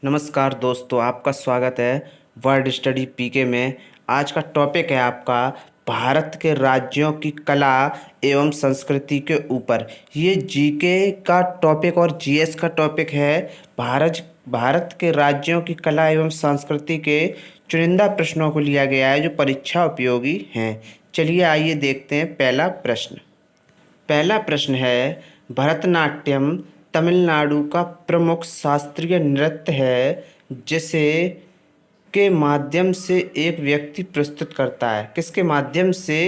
नमस्कार दोस्तों, आपका स्वागत है वर्ड स्टडी पीके में। आज का टॉपिक है आपका भारत के राज्यों की कला एवं संस्कृति के ऊपर। ये जीके का टॉपिक और जीएस का टॉपिक है। भारत के राज्यों की कला एवं संस्कृति के चुनिंदा प्रश्नों को लिया गया है जो परीक्षा उपयोगी हैं। चलिए आइए देखते हैं पहला प्रश्न है, भरतनाट्यम तमिलनाडु का प्रमुख शास्त्रीय नृत्य है जिसे के माध्यम से एक व्यक्ति प्रस्तुत करता है। किसके माध्यम से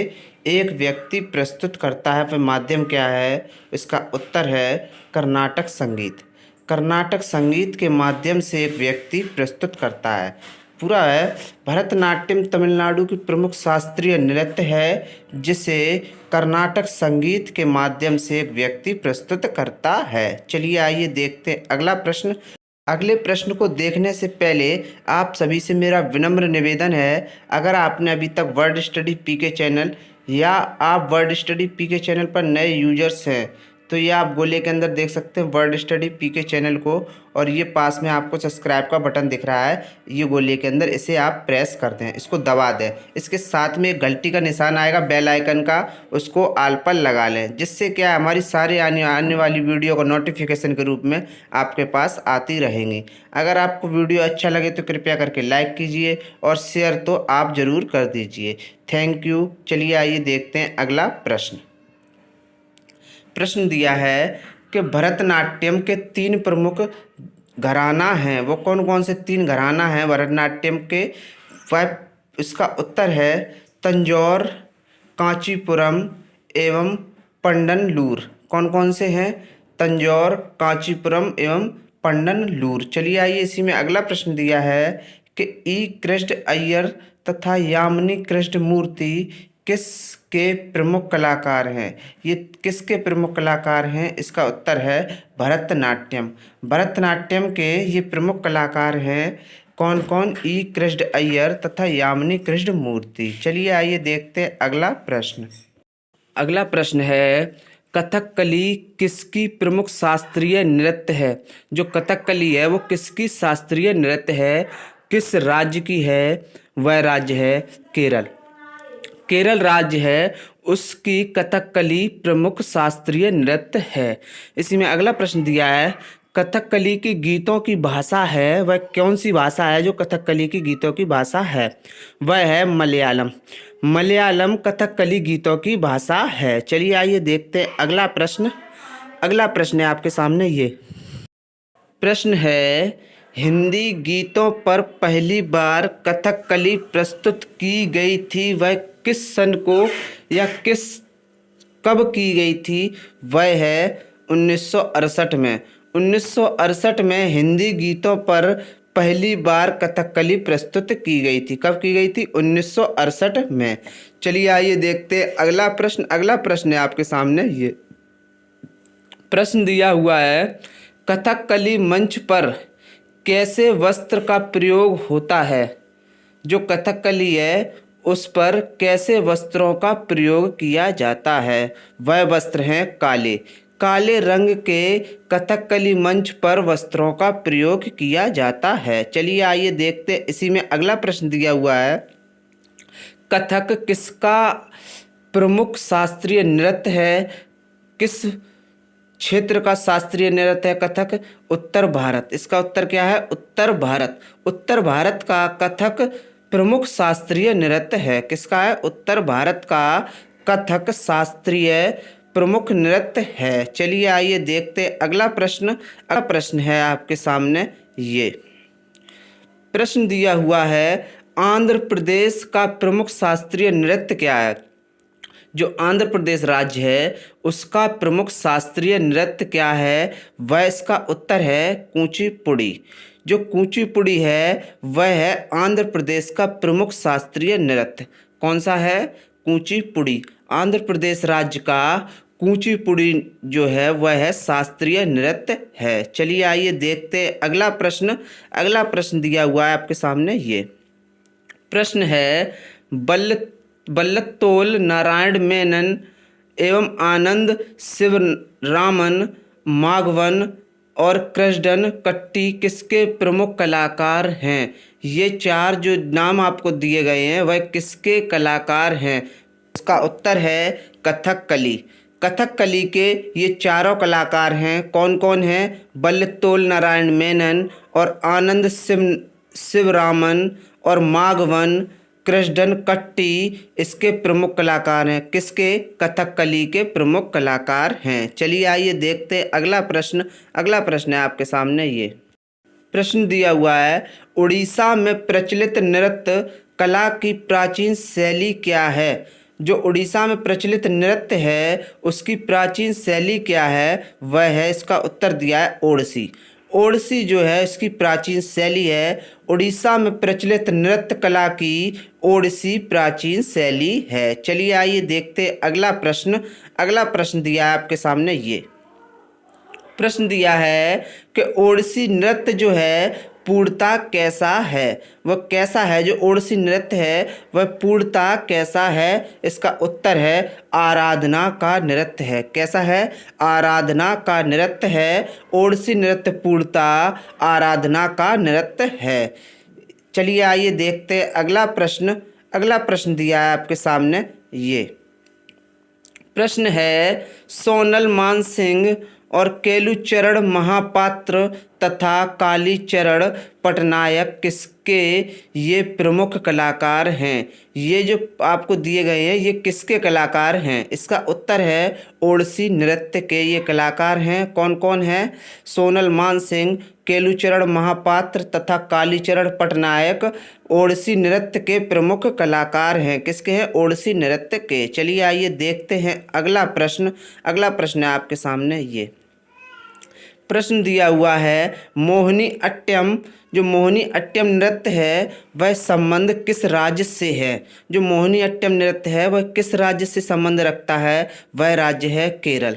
एक व्यक्ति प्रस्तुत करता है, वह माध्यम क्या है? इसका उत्तर है कर्नाटक संगीत। कर्नाटक संगीत के माध्यम से एक व्यक्ति प्रस्तुत करता है। पूरा है, भरतनाट्यम तमिलनाडु की प्रमुख शास्त्रीय नृत्य है जिसे कर्नाटक संगीत के माध्यम से एक व्यक्ति प्रस्तुत करता है। चलिए आइए देखते हैं अगला प्रश्न। अगले प्रश्न को देखने से पहले आप सभी से मेरा विनम्र निवेदन है, अगर आपने अभी तक वर्ड स्टडी पीके चैनल या आप वर्ड स्टडी पीके चैनल पर नए यूजर्स हैं तो ये आप गोले के अंदर देख सकते हैं वर्ड स्टडी पीके चैनल को, और ये पास में आपको सब्सक्राइब का बटन दिख रहा है, ये गोले के अंदर, इसे आप प्रेस कर दें, इसको दबा दें। इसके साथ में एक घंटी का निशान आएगा बेल आइकन का, उसको आल पर लगा लें, जिससे क्या हमारी सारी आने वाली वीडियो का नोटिफिकेशन के रूप में आपके पास आती रहेंगी। अगर आपको वीडियो अच्छा लगे तो कृपया करके लाइक कीजिए और शेयर तो आप ज़रूर कर दीजिए। Thank you. चलिए आइए देखते हैं अगला प्रश्न दिया है कि भरतनाट्यम के 3 प्रमुख घराना हैं, वो कौन कौन से 3 घराना हैं भरतनाट्यम के? वह इसका उत्तर है तंजौर, कांचीपुरम एवं पंडनलूर। कौन कौन से हैं? तंजौर, कांचीपुरम एवं पंडनलूर। चलिए आइए इसी में अगला प्रश्न दिया है कि ई कृष्ण अय्यर तथा यामिनी कृष्णमूर्ति किसके प्रमुख कलाकार हैं? ये किसके प्रमुख कलाकार हैं? इसका उत्तर है भरतनाट्यम। भरतनाट्यम के ये प्रमुख कलाकार हैं कौन कौन? ई कृष्ण अय्यर तथा यामिनी कृष्णमूर्ति। चलिए आइए देखते हैं अगला प्रश्न है, कथकली किसकी प्रमुख शास्त्रीय नृत्य है? जो कथकली है वो किसकी शास्त्रीय नृत्य है? किस राज्य की है? वह राज्य है केरल। केरल राज्य है उसकी कथकली प्रमुख शास्त्रीय नृत्य है। इसी में अगला प्रश्न दिया है, कथकली की गीतों की भाषा है वह कौन सी भाषा है? जो कथकली की गीतों की भाषा है वह है मलयालम। मलयालम कथकली गीतों की भाषा है। चलिए आइए देखते हैं अगला प्रश्न है आपके सामने। ये प्रश्न है, हिंदी गीतों पर पहली बार कथकली प्रस्तुत की गई थी वह किस सन को या कब की गई थी? वह है 1968 में। 1968 में हिंदी गीतों पर पहली बार कथकली प्रस्तुत की गई थी। कब की गई थी? 1968 में। चलिए आइए देखते अगला प्रश्न है आपके सामने। ये प्रश्न दिया हुआ है, कथकली मंच पर कैसे वस्त्र का प्रयोग होता है? जो कथकली है उस पर कैसे वस्त्रों का प्रयोग किया जाता है? वह वस्त्र हैं काले। काले रंग के कथकली मंच पर वस्त्रों का प्रयोग किया जाता है। चलिए आइए देखते इसी में अगला प्रश्न दिया हुआ है, कथक किसका प्रमुख शास्त्रीय नृत्य है? किस क्षेत्र का शास्त्रीय नृत्य है कथक? उत्तर भारत। इसका उत्तर क्या है? उत्तर भारत। उत्तर भारत का कथक प्रमुख शास्त्रीय नृत्य है। किसका है? उत्तर भारत का कथक शास्त्रीय प्रमुख नृत्य है। चलिए आइए देखते अगला प्रश्न है आपके सामने। ये प्रश्न दिया हुआ है, आंध्र प्रदेश का प्रमुख शास्त्रीय नृत्य क्या है? जो आंध्र प्रदेश राज्य है उसका प्रमुख शास्त्रीय नृत्य क्या है? वह इसका उत्तर है कूचिपुड़ी। जो कूचिपुड़ी है वह है आंध्र प्रदेश का प्रमुख शास्त्रीय नृत्य। कौन सा है? कूचिपुड़ी। आंध्र प्रदेश राज्य का कूचिपुड़ी जो है वह है शास्त्रीय नृत्य है। चलिए आइए देखते अगला प्रश्न दिया हुआ है आपके सामने। ये प्रश्न है, वल्लतोल नारायण मेनन एवं आनंद शिवरामन माघवन और कृष्णन कट्टी किसके प्रमुख कलाकार हैं? ये चार जो नाम आपको दिए गए हैं वह किसके कलाकार हैं? इसका उत्तर है कथकली। कथकली के ये चारों कलाकार हैं, कौन कौन हैं? वल्लतोल नारायण मेनन और आनंद शिवरामन और माघवन कृष्णन कट्टी इसके प्रमुख कलाकार हैं। किसके? कथकली के प्रमुख कलाकार हैं। चलिए आइए देखते अगला प्रश्न। अगला प्रश्न है आपके सामने ये प्रश्न दिया हुआ है, उड़ीसा में प्रचलित नृत्य कला की प्राचीन शैली क्या है? जो उड़ीसा में प्रचलित नृत्य है उसकी प्राचीन शैली क्या है? वह है, इसका उत्तर दिया है ओडिसी। ओडिसी जो है इसकी प्राचीन शैली है। उड़ीसा में प्रचलित नृत्य कला की ओडिसी प्राचीन शैली है। चलिए आइए देखते अगला प्रश्न। अगला प्रश्न दिया है आपके सामने ये प्रश्न दिया है कि ओडिसी नृत्य जो है पूर्णता कैसा है? वह कैसा है? जो ओडिसी नृत्य है वह पूर्णता कैसा है? इसका उत्तर है आराधना का नृत्य है। कैसा है? आराधना का नृत्य है। ओडिसी नृत्य पूर्णता आराधना का नृत्य है। चलिए आइए देखते अगला प्रश्न। अगला प्रश्न दिया है आपके सामने ये प्रश्न है, सोनल मानसिंह और केलुचरण महापात्र तथा कालीचरण पटनायक किसके ये प्रमुख कलाकार हैं? ये जो आपको दिए गए हैं ये किसके कलाकार हैं? इसका उत्तर है ओडिसी नृत्य के ये कलाकार हैं। कौन कौन हैं? सोनल मानसिंह, केलुचरण महापात्र तथा कालीचरण पटनायक ओडिसी नृत्य के प्रमुख कलाकार हैं। किसके हैं? ओडिसी नृत्य के। चलिए आइए देखते हैं अगला प्रश्न। अगला प्रश्न है आपके सामने ये प्रश्न दिया हुआ है, मोहिनी अट्टम। जो मोहिनी अट्टम नृत्य है वह संबंध किस राज्य से है? जो मोहिनी अट्टम नृत्य है वह किस राज्य से संबंध रखता है? वह राज्य है केरल।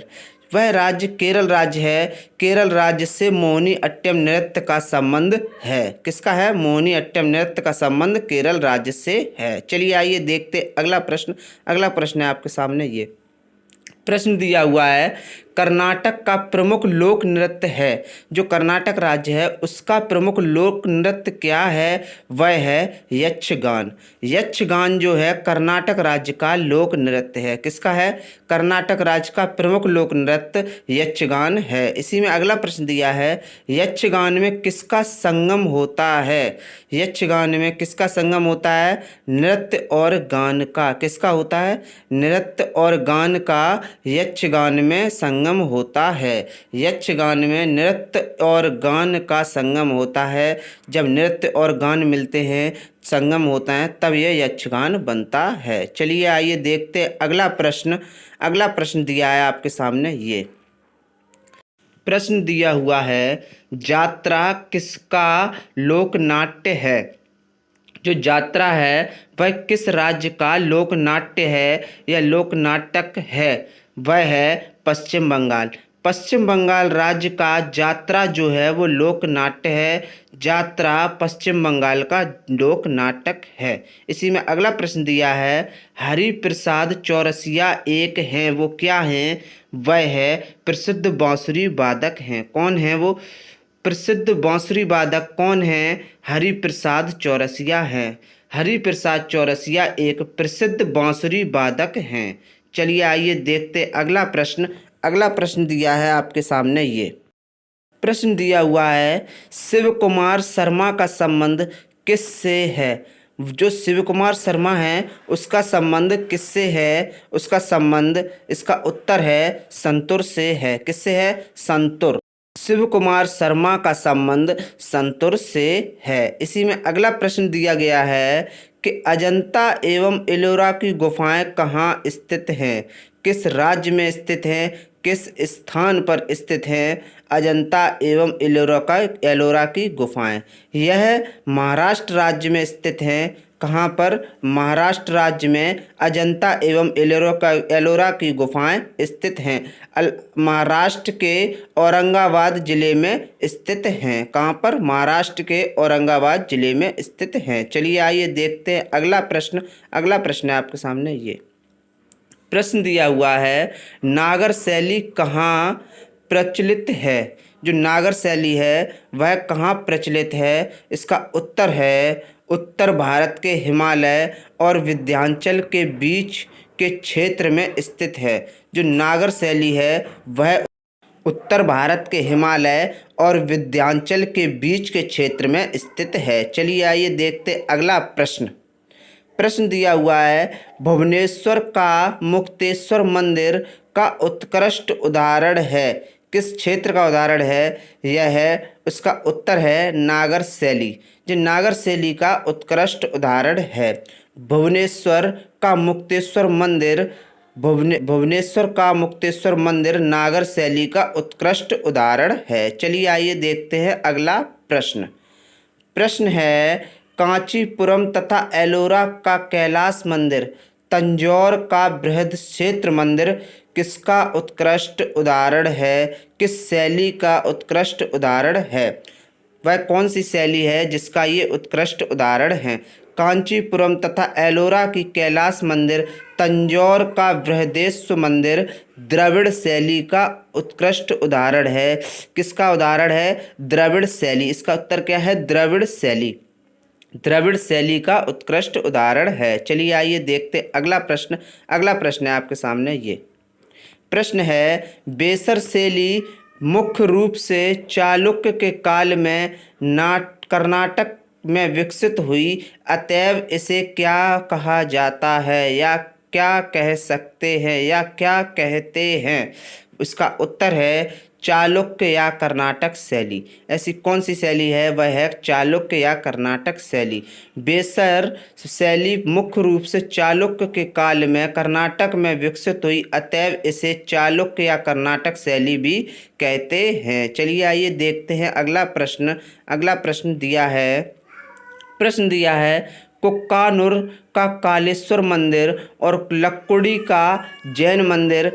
वह राज्य केरल राज्य है। केरल राज्य से मोहिनी अट्टम नृत्य का संबंध है। किसका है? मोहिनी अट्टम नृत्य का संबंध केरल राज्य से है। चलिए आइए देखते अगला प्रश्न। अगला प्रश्न है आपके सामने ये प्रश्न दिया हुआ है, कर्नाटक का प्रमुख लोक नृत्य है। जो कर्नाटक राज्य है उसका प्रमुख लोक नृत्य क्या है? वह है यक्षगान। यक्षगान जो है कर्नाटक राज्य का लोक नृत्य है। किसका है? कर्नाटक राज्य का प्रमुख लोक नृत्य यक्षगान है। इसी में अगला प्रश्न दिया है, यक्षगान में किसका संगम होता है? यक्षगान में किसका संगम होता है? नृत्य और गान का। किसका होता है? नृत्य और गान का यक्षगान में संगम होता है। यक्षगान में नृत्य और गान का संगम होता है। जब नृत्य और गान मिलते हैं, संगम होता है, तब यह यक्षगान बनता है। चलिए आइए देखते अगला प्रश्न। अगला प्रश्न दिया है आपके सामने ये प्रश्न दिया हुआ है, यात्रा किसका लोक नाट्य है? जो यात्रा है वह किस राज्य का लोक नाट्य है या लोक नाटक है? वह है पश्चिम बंगाल। पश्चिम बंगाल राज्य का यात्रा जो है वो लोक नाट्य है। यात्रा पश्चिम बंगाल का लोक नाटक है। इसी में अगला प्रश्न दिया है, हरिप्रसाद चौरसिया एक हैं, वो क्या हैं? वह है प्रसिद्ध बांसुरी वादक हैं। कौन है वो प्रसिद्ध बांसुरी वादक? कौन है? हरिप्रसाद चौरसिया हैं। हरिप्रसाद चौरसिया एक प्रसिद्ध बांसुरी वादक हैं। चलिए आइए देखते अगला प्रश्न। अगला प्रश्न दिया है आपके सामने ये प्रश्न दिया हुआ है, शिव कुमार शर्मा का संबंध किससे है? जो शिव कुमार शर्मा है उसका संबंध किससे है? उसका संबंध, इसका उत्तर है संतूर से है। किससे है? संतूर। शिव कुमार शर्मा का संबंध संतूर से है। इसी में अगला प्रश्न दिया गया है कि अजंता एवं एलोरा की गुफाएं कहाँ स्थित हैं? किस राज्य में स्थित हैं? किस स्थान पर स्थित हैं अजंता एवं एलोरा की गुफाएं? यह महाराष्ट्र राज्य में स्थित हैं। कहाँ पर? महाराष्ट्र राज्य में अजंता एवं एलोरा की गुफाएं स्थित हैं। महाराष्ट्र के औरंगाबाद जिले में स्थित हैं। कहाँ पर? महाराष्ट्र के औरंगाबाद जिले में स्थित हैं। चलिए आइए देखते हैं अगला प्रश्न। अगला प्रश्न है आपके सामने ये प्रश्न दिया हुआ है, नागर शैली कहाँ प्रचलित है? जो नागर शैली है वह कहाँ प्रचलित है? इसका उत्तर है उत्तर भारत के हिमालय और विंध्याचल के बीच के क्षेत्र में स्थित है। जो नागर शैली है वह उत्तर भारत के हिमालय और विंध्याचल के बीच के क्षेत्र में स्थित है। चलिए आइए देखते अगला प्रश्न। प्रश्न दिया हुआ है, भुवनेश्वर का मुक्तेश्वर मंदिर का उत्कृष्ट उदाहरण है। किस क्षेत्र का उदाहरण है? यह है, उसका उत्तर है नागर शैली। जो नागर शैली का उत्कृष्ट उदाहरण है। भुवनेश्वर का मुक्तेश्वर मंदिर भुवनेश्वर का मुक्तेश्वर मंदिर नागर शैली का उत्कृष्ट उदाहरण है। चलिए आइए देखते हैं अगला प्रश्न। प्रश्न है, कांचीपुरम तथा एलोरा का कैलाश मंदिर, तंजौर का बृहद क्षेत्र मंदिर किसका उत्कृष्ट उदाहरण है? किस शैली का उत्कृष्ट उदाहरण है? वह कौन सी शैली है जिसका ये उत्कृष्ट उदाहरण है? कांचीपुरम तथा एलोरा की कैलाश मंदिर, तंजौर का बृहदेश्वर मंदिर द्रविड़ शैली का उत्कृष्ट उदाहरण है। किसका उदाहरण है? द्रविड़ शैली। इसका उत्तर क्या है? द्रविड़ शैली। द्रविड़ शैली का उत्कृष्ट उदाहरण है। चलिए आइए देखते अगला प्रश्न। अगला प्रश्न है आपके सामने ये प्रश्न है, बेसर शैली मुख्य रूप से चालुक्य के काल में कर्नाटक में विकसित हुई, अतएव इसे क्या कहा जाता है या क्या कह सकते हैं या क्या कहते हैं? इसका उत्तर है चालुक्य या कर्नाटक शैली। ऐसी कौन सी शैली है? वह है चालुक्य या कर्नाटक शैली। बेसर शैली मुख्य रूप से चालुक्य के काल में कर्नाटक में विकसित हुई, अतएव इसे चालुक्य या कर्नाटक शैली भी कहते हैं। चलिए आइए देखते हैं अगला प्रश्न। अगला प्रश्न दिया है कुक्कानूर का कालेश्वर मंदिर और लक्कुड़ी का जैन मंदिर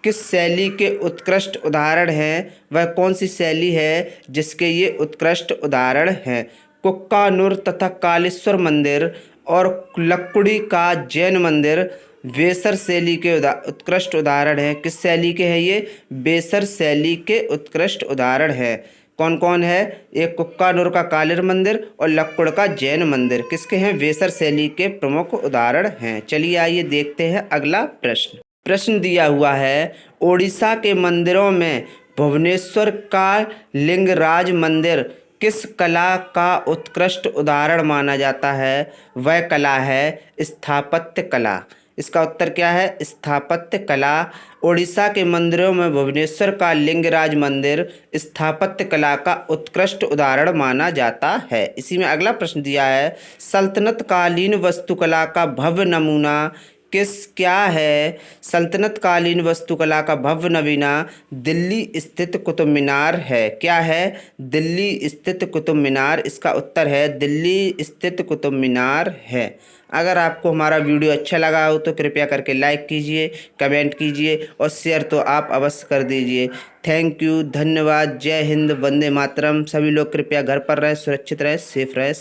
किस शैली के उत्कृष्ट उदाहरण हैं? वह कौन सी शैली है जिसके ये उत्कृष्ट उदाहरण हैं? कुक्कानूर तथा कालेश्वर मंदिर और लक्कुड़ी का जैन मंदिर बेसर शैली के उत्कृष्ट उदाहरण हैं। किस शैली के हैं ये? बेसर शैली के उत्कृष्ट उदाहरण हैं। कौन कौन है? एक कुक्कानूर का कालेर मंदिर और लक्कुड़ का जैन मंदिर किसके हैं? बेसर शैली के प्रमुख उदाहरण हैं। चलिए आइए देखते हैं अगला प्रश्न। प्रश्न दिया हुआ है, ओडिशा के मंदिरों में भुवनेश्वर का लिंगराज मंदिर किस कला का उत्कृष्ट उदाहरण माना जाता है? वह कला है स्थापत्य कला। इसका उत्तर क्या है? स्थापत्य कला। ओडिशा के मंदिरों में भुवनेश्वर का लिंगराज मंदिर स्थापत्य कला का उत्कृष्ट उदाहरण माना जाता है। इसी में अगला प्रश्न दिया है, सल्तनत कालीन वास्तुकला का भव्य नमूना क्या है? सल्तनत कालीन वास्तुकला का भव्य नमूना दिल्ली स्थित कुतुब मीनार है। क्या है? दिल्ली स्थित कुतुब मीनार। इसका उत्तर है दिल्ली स्थित कुतुब मीनार है। अगर आपको हमारा वीडियो अच्छा लगा हो तो कृपया करके लाइक कीजिए, कमेंट कीजिए और शेयर तो आप अवश्य कर दीजिए। थैंक यू, धन्यवाद, जय हिंद, वंदे मातरम। सभी लोग कृपया घर पर रहें, सुरक्षित रहें, सेफ रहें।